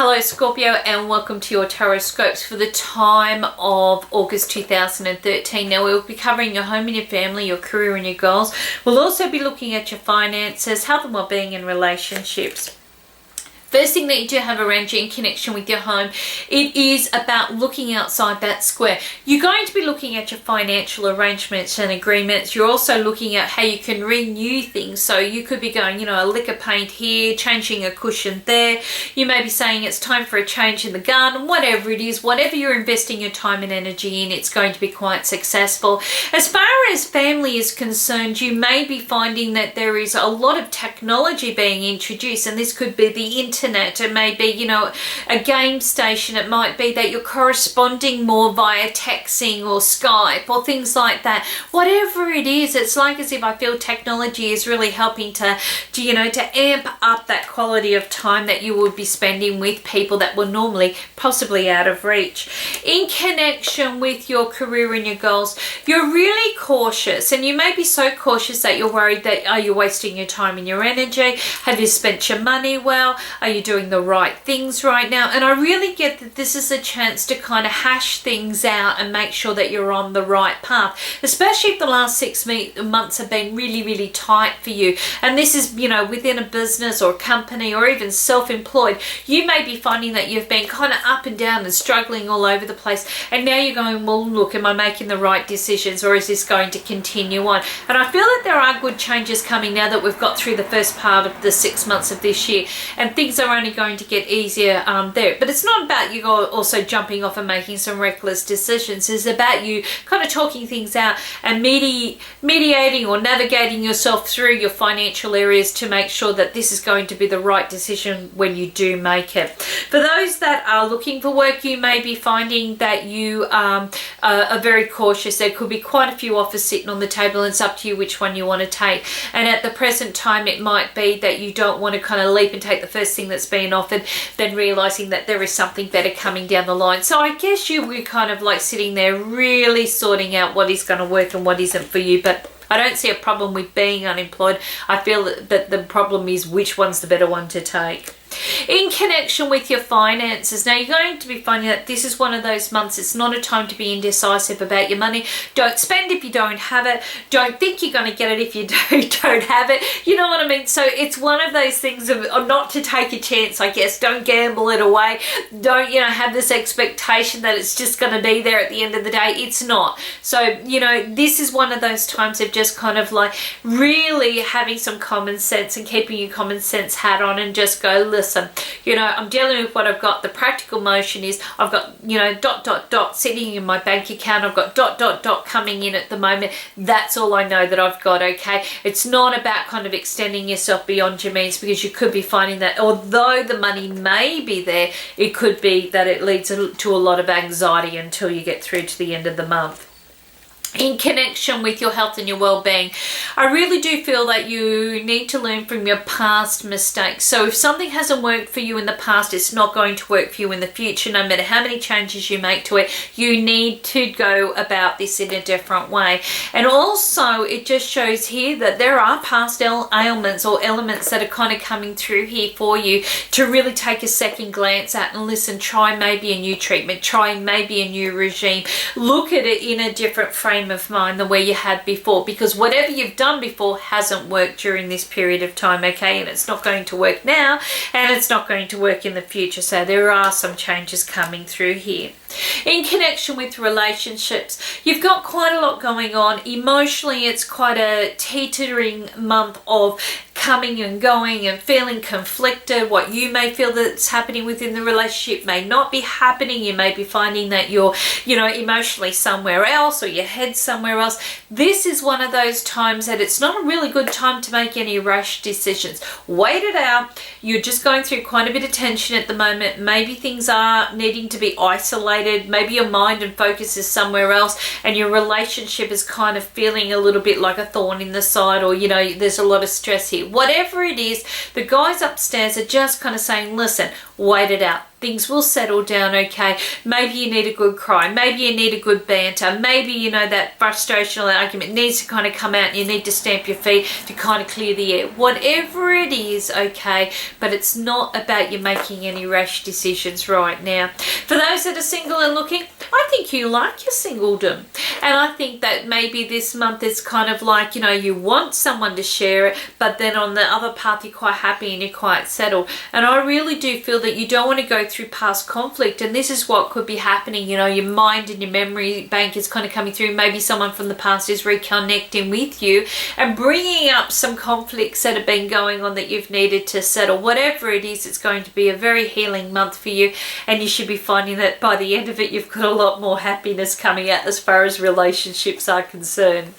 Hello Scorpio, and welcome to your Tarotscopes for the time of August 2013. Now we'll be covering your home and your family, your career and your goals. We'll also be looking at your finances, health and well-being and relationships. First thing that you do have around you in connection with your home, it is about looking outside that square. You're going to be looking at your financial arrangements and agreements. You're also looking at how you can renew things. So you could be going, a lick of paint here, changing a cushion there. You may be saying it's time for a change in the garden, whatever it is, whatever you're investing your time and energy in, it's going to be quite successful. As far as family is concerned, you may be finding that there is a lot of technology being introduced, and this could be the internet. It may be, a game station. It might be that you're corresponding more via texting or Skype or things like that. Whatever it is, it's like as if I feel technology is really helping to amp up that quality of time that you would be spending with people that were normally possibly out of reach. In connection with your career and your goals, you're really cautious, and you may be so cautious that you're worried that are you wasting your time and your energy? Have you spent your money well? Are you doing the right things right now? And I really get that this is a chance to kind of hash things out and make sure that you're on the right path, especially if the last 6 months have been really, really tight for you. And this is, within a business or a company or even self-employed, you may be finding that you've been kind of up and down and struggling all over the place. And now you're going, well, look, am I making the right decisions, or is this going to continue on? And I feel that there are good changes coming now that we've got through the first part of the 6 months of this year, and things are only going to get easier there. But it's not about you also jumping off and making some reckless decisions. It's about you kind of talking things out and mediating or navigating yourself through your financial areas to make sure that this is going to be the right decision when you do make it. For those that are looking for work, you may be finding that you are very cautious. There could be quite a few offers sitting on the table, and it's up to you which one you want to take. And at the present time, it might be that you don't want to kind of leap and take the first thing that's been offered, then realizing that there is something better coming down the line. So I guess you were kind of like sitting there really sorting out what is going to work and what isn't for you. But I don't see a problem with being unemployed. I feel that the problem is which one's the better one to take. In connection with your finances, now you're going to be finding that this is one of those months. It's not a time to be indecisive about your money. Don't spend if you don't have it. Don't think you're going to get it if you don't have it. You know what I mean? So it's one of those things of not to take a chance, I guess. Don't gamble it away. Don't, have this expectation that it's just going to be there at the end of the day. It's not. So, this is one of those times of just kind of like really having some common sense and keeping your common sense hat on and just go, listen, I'm dealing with what I've got. The practical motion is I've got, sitting in my bank account. I've got coming in at the moment. That's all I know that I've got, okay? It's not about kind of extending yourself beyond your means, because you could be finding that although the money may be there, it could be that it leads to a lot of anxiety until you get through to the end of the month. In connection with your health and your well-being, I really do feel that you need to learn from your past mistakes. So if something hasn't worked for you in the past, it's not going to work for you in the future. No matter how many changes you make to it, you need to go about this in a different way. And also, it just shows here that there are past ailments or elements that are kind of coming through here for you to really take a second glance at and listen, try maybe a new treatment, try maybe a new regime. Look at it in a different frame of mind than where you had before, because whatever you've done before hasn't worked during this period of time, okay? And it's not going to work now, and it's not going to work in the future. So there are some changes coming through here. In connection with relationships, you've got quite a lot going on. Emotionally, it's quite a teetering month of coming and going and feeling conflicted. What you may feel that's happening within the relationship may not be happening. You may be finding that you're, emotionally somewhere else, or your head's somewhere else. This is one of those times that it's not a really good time to make any rash decisions. Wait it out. You're just going through quite a bit of tension at the moment. Maybe things are needing to be isolated. Maybe your mind and focus is somewhere else, and your relationship is kind of feeling a little bit like a thorn in the side, or there's a lot of stress here. Whatever it is, the guys upstairs are just kind of saying, listen, wait it out. Things will settle down okay. Maybe you need a good cry. Maybe you need a good banter. Maybe, you know, that frustrational argument needs to kind of come out and you need to stamp your feet to kind of clear the air. Whatever it is, okay, but it's not about you making any rash decisions right now. For those that are single and looking, I think you like your singledom. And I think that maybe this month is kind of like, you know, you want someone to share it, but then on the other path you're quite happy and you're quite settled. And I really do feel that you don't want to go through past conflict, and this is what could be happening. You know, your mind and your memory bank is kind of coming through. Maybe someone from the past is reconnecting with you and bringing up some conflicts that have been going on that you've needed to settle. Whatever it is, it's going to be a very healing month for you, and you should be finding that by the end of it you've got a lot more happiness coming out as far as relationships are concerned.